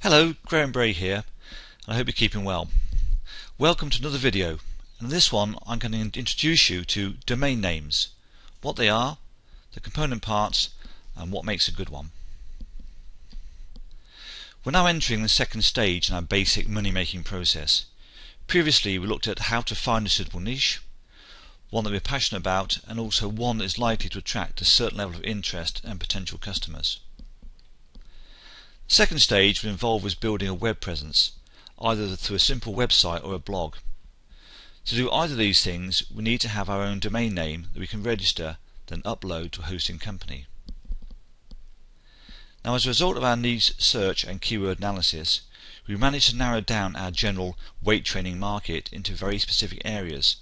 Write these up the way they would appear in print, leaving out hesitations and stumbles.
Hello, Graham Bray here, and I hope you're keeping well. Welcome to another video, and in this one I'm going to introduce you to domain names, what they are, the component parts, and what makes a good one. We're now entering the second stage in our basic money-making process. Previously we looked at how to find a suitable niche, one that we're passionate about, and also one that is likely to attract a certain level of interest and potential customers. The second stage will involve us building a web presence, either through a simple website or a blog. To do either of these things, we need to have our own domain name that we can register, then upload to a hosting company. Now, as a result of our niche search and keyword analysis, we managed to narrow down our general weight training market into very specific areas,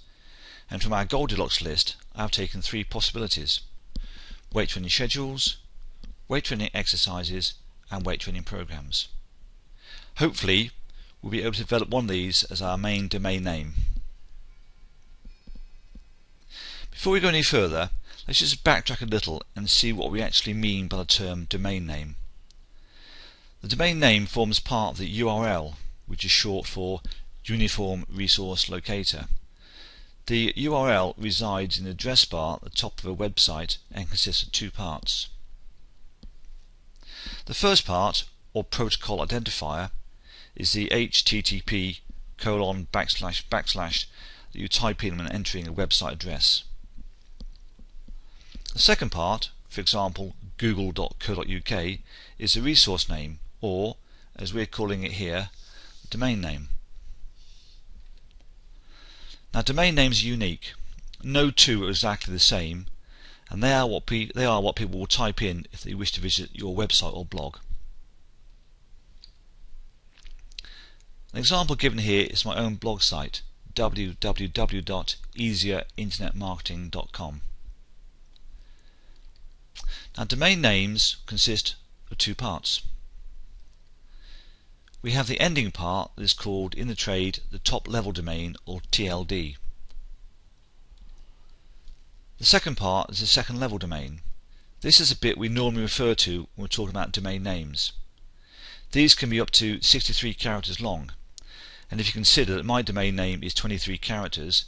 and from our Goldilocks list I have taken three possibilities: weight training schedules, weight training exercises, and weight training programs. Hopefully we'll be able to develop one of these as our main domain name. Before we go any further, let's just backtrack a little and see what we actually mean by the term domain name. The domain name forms part of the URL, which is short for Uniform Resource Locator. The URL resides in the address bar at the top of a website and consists of two parts. The first part, or protocol identifier, is the http:// that you type in when entering a website address. The second part, for example google.co.uk, is the resource name, or, as we're calling it here, the domain name. Now, domain names are unique. No two are exactly the same, and they are what people will type in if they wish to visit your website or blog. An example given here is my own blog site, www.easierinternetmarketing.com. Now, domain names consist of two parts. We have the ending part that is called in the trade the top level domain, or TLD. The second part is the second level domain. This is a bit we normally refer to when we're talking about domain names. These can be up to 63 characters long, and if you consider that my domain name is 23 characters,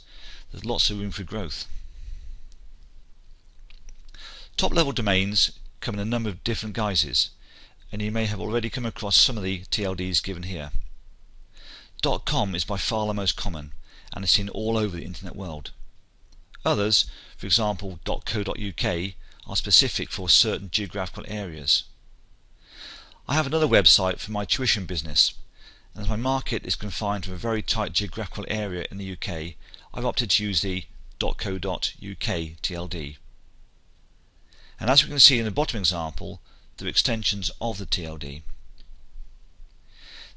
there's lots of room for growth. Top level domains come in a number of different guises, and you may have already come across some of the TLDs given here. .com is by far the most common, and is seen all over the internet world. Others, for example .co.uk, are specific for certain geographical areas. I have another website for my tuition business, and as my market is confined to a very tight geographical area in the UK, I've opted to use the .co.uk TLD. And as we can see in the bottom example, there are extensions of the TLD.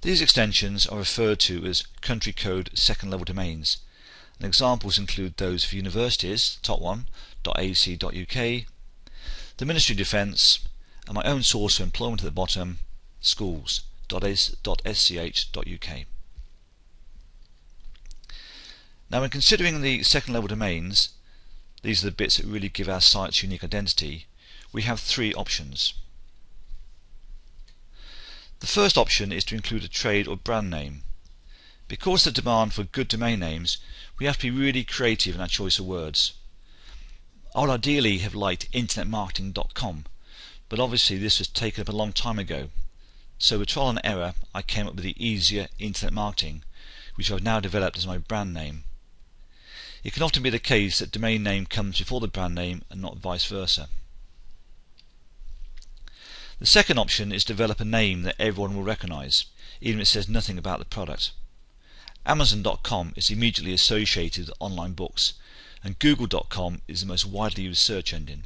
These extensions are referred to as country code second level domains, and examples include those for universities, top one, .ac.uk, the Ministry of Defence, and my own source of employment at the bottom, schools, .sch.uk. Now, when considering the second level domains, these are the bits that really give our sites unique identity, we have three options. The first option is to include a trade or brand name. Because of the demand for good domain names, we have to be really creative in our choice of words. I would ideally have liked internetmarketing.com, but obviously this was taken up a long time ago. So with trial and error I came up with the Easier Internet Marketing, which I've now developed as my brand name. It can often be the case that domain name comes before the brand name and not vice versa. The second option is to develop a name that everyone will recognise, even if it says nothing about the product. Amazon.com is immediately associated with online books, and Google.com is the most widely used search engine.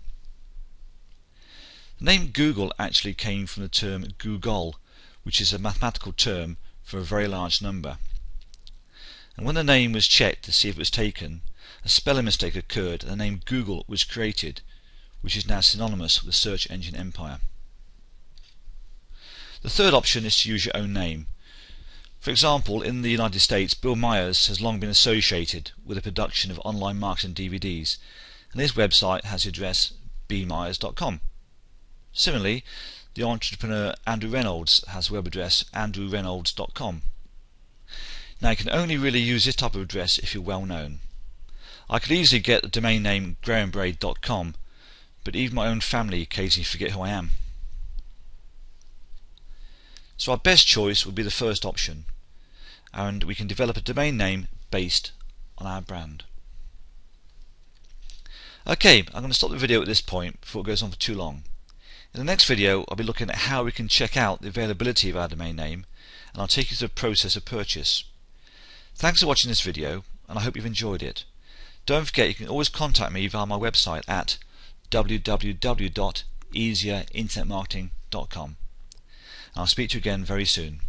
The name Google actually came from the term Google, which is a mathematical term for a very large number. And when the name was checked to see if it was taken, a spelling mistake occurred and the name Google was created, which is now synonymous with the search engine empire. The third option is to use your own name. For example, in the United States, Bill Myers has long been associated with the production of online marketing DVDs, and his website has the address bmyers.com. Similarly, the entrepreneur Andrew Reynolds has a web address andrewreynolds.com. Now you can only really use this type of address if you're well known. I could easily get the domain name grahambraid.com, but even my own family occasionally forget who I am. So our best choice would be the first option, and we can develop a domain name based on our brand. Okay, I'm going to stop the video at this point before it goes on for too long. In the next video I'll be looking at how we can check out the availability of our domain name, and I'll take you through the process of purchase. Thanks for watching this video, and I hope you've enjoyed it. Don't forget you can always contact me via my website at www.easierinternetmarketing.com. I'll speak to you again very soon.